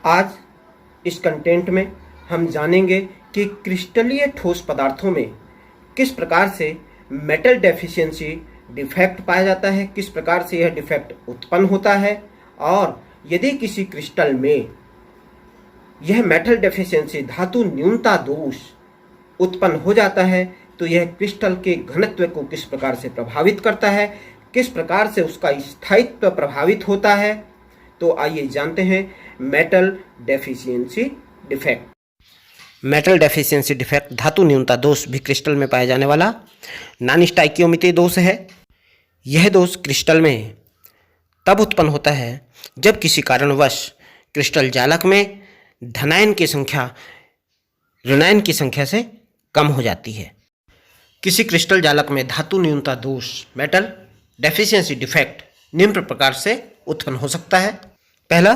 आज इस कंटेंट में हम जानेंगे कि क्रिस्टलीय ठोस पदार्थों में किस प्रकार से मेटल डेफिशिएंसी डिफेक्ट पाया जाता है, किस प्रकार से यह डिफेक्ट उत्पन्न होता है, और यदि किसी क्रिस्टल में यह मेटल डेफिशिएंसी धातु न्यूनता दोष उत्पन्न हो जाता है तो यह क्रिस्टल के घनत्व को किस प्रकार से प्रभावित करता है, किस प्रकार से उसका स्थायित्व प्रभावित होता है। तो आइए जानते हैं metal deficiency defect. Metal deficiency defect धातु न्यूनता दोष भी क्रिस्टल में पाया जाने वाला नॉन स्टाइकियोमेट्री दोष है। यह दोष क्रिस्टल में तब उत्पन्न होता है जब किसी कारणवश क्रिस्टल जालक में धनायन की संख्या ऋणायन की संख्या से कम हो जाती है। किसी क्रिस्टल जालक में धातु न्यूनता दोष मेटल डेफिशिएंसी डिफेक्ट निम्न प्रकार से उत्पन्न हो सकता है। पहला,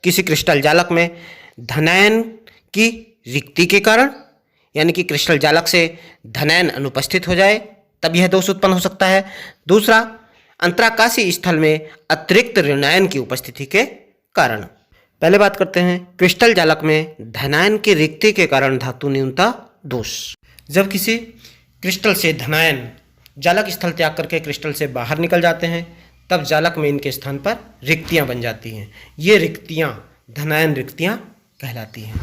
किसी क्रिस्टल जालक में धनायन की रिक्ति के कारण, यानी कि क्रिस्टल जालक से धनायन अनुपस्थित हो जाए तब यह दोष उत्पन्न हो सकता है। दूसरा, अंतराकाशी स्थल में अतिरिक्त ऋणायन की उपस्थिति के कारण। पहले बात करते हैं क्रिस्टल जालक में धनायन की रिक्ति के कारण धातु न्यूनता दोष। जब किसी क्रिस्टल से धनायन जालक स्थल त्याग करके क्रिस्टल से बाहर निकल जाते हैं तब जालक में इनके स्थान पर रिक्तियां बन जाती हैं। ये रिक्तियां धनायन रिक्तियां कहलाती हैं,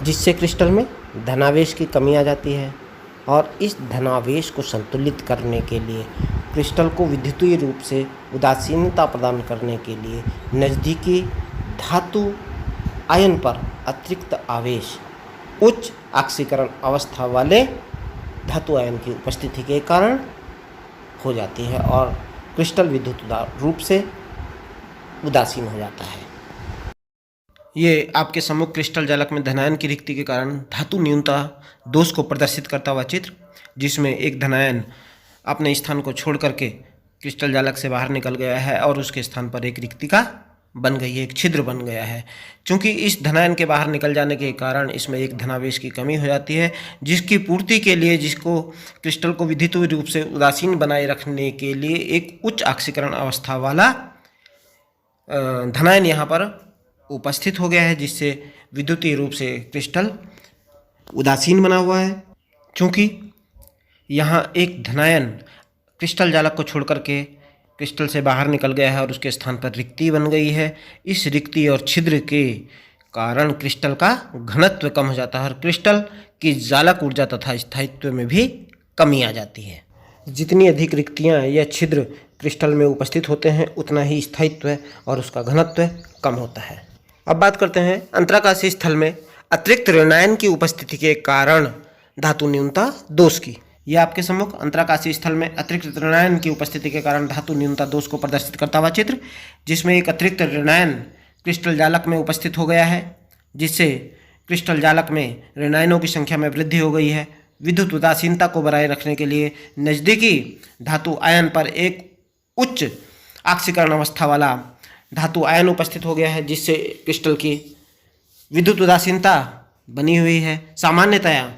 जिससे क्रिस्टल में धनावेश की कमी आ जाती है। और इस धनावेश को संतुलित करने के लिए क्रिस्टल को विद्युतीय रूप से उदासीनता प्रदान करने के लिए नज़दीकी धातु आयन पर अतिरिक्त आवेश उच्च ऑक्सीकरण अवस्था वाले धातु आयन की उपस्थिति के कारण हो जाती है और क्रिस्टल विद्युत रूप से उदासीन हो जाता है। ये आपके सम्मुख क्रिस्टल जालक में धनायन की रिक्ति के कारण धातु न्यूनता दोष को प्रदर्शित करता हुआ चित्र, जिसमें एक धनायन अपने स्थान को छोड़ करके क्रिस्टल जालक से बाहर निकल गया है और उसके स्थान पर एक रिक्तिका बन गई है, एक छिद्र बन गया है। क्योंकि इस धनायन के बाहर निकल जाने के कारण इसमें एक धनावेश की कमी हो जाती है, जिसकी पूर्ति के लिए, जिसको क्रिस्टल को विद्युतीय रूप से उदासीन बनाए रखने के लिए एक उच्च ऑक्सीकरण अवस्था वाला धनायन यहाँ पर उपस्थित हो गया है, जिससे विद्युतीय रूप से क्रिस्टल उदासीन बना हुआ है। क्योंकि यहाँ एक धनायन क्रिस्टल जालक को छोड़ करके क्रिस्टल से बाहर निकल गया है और उसके स्थान पर रिक्ति बन गई है। इस रिक्ति और छिद्र के कारण क्रिस्टल का घनत्व कम हो जाता है और क्रिस्टल की जालक ऊर्जा तथा स्थायित्व में भी कमी आ जाती है। जितनी अधिक रिक्तियाँ या छिद्र क्रिस्टल में उपस्थित होते हैं उतना ही स्थायित्व और उसका घनत्व कम होता है। अब बात करते हैं अंतराकाशी स्थल में अतिरिक्त ऋणायन की उपस्थिति के कारण धातु न्यूनता दोष की। यह आपके सम्मुख अंतराकाशी स्थल में अतिरिक्त ऋणायन की उपस्थिति के कारण धातु न्यूनता दोष को प्रदर्शित करता हुआ चित्र, जिसमें एक अतिरिक्त ऋणायन क्रिस्टल जालक में उपस्थित हो गया है, जिससे क्रिस्टल जालक में ऋणायनों की संख्या में वृद्धि हो गई है। विद्युत उदासीनता को बनाए रखने के लिए नज़दीकी धातु आयन पर एक उच्च ऑक्सीकरण अवस्था वाला धातु आयन उपस्थित हो गया है, जिससे क्रिस्टल की विद्युत उदासीनता बनी हुई है। सामान्यतया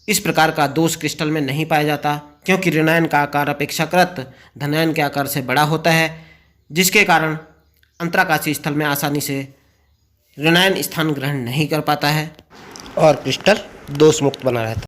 इस प्रकार का दोष क्रिस्टल में नहीं पाया जाता, क्योंकि ऋणायन का आकार अपेक्षाकृत धनायन के आकार से बड़ा होता है, जिसके कारण अंतराकाशी स्थल में आसानी से ऋणायन स्थान ग्रहण नहीं कर पाता है और क्रिस्टल दोष मुक्त बना रहता है।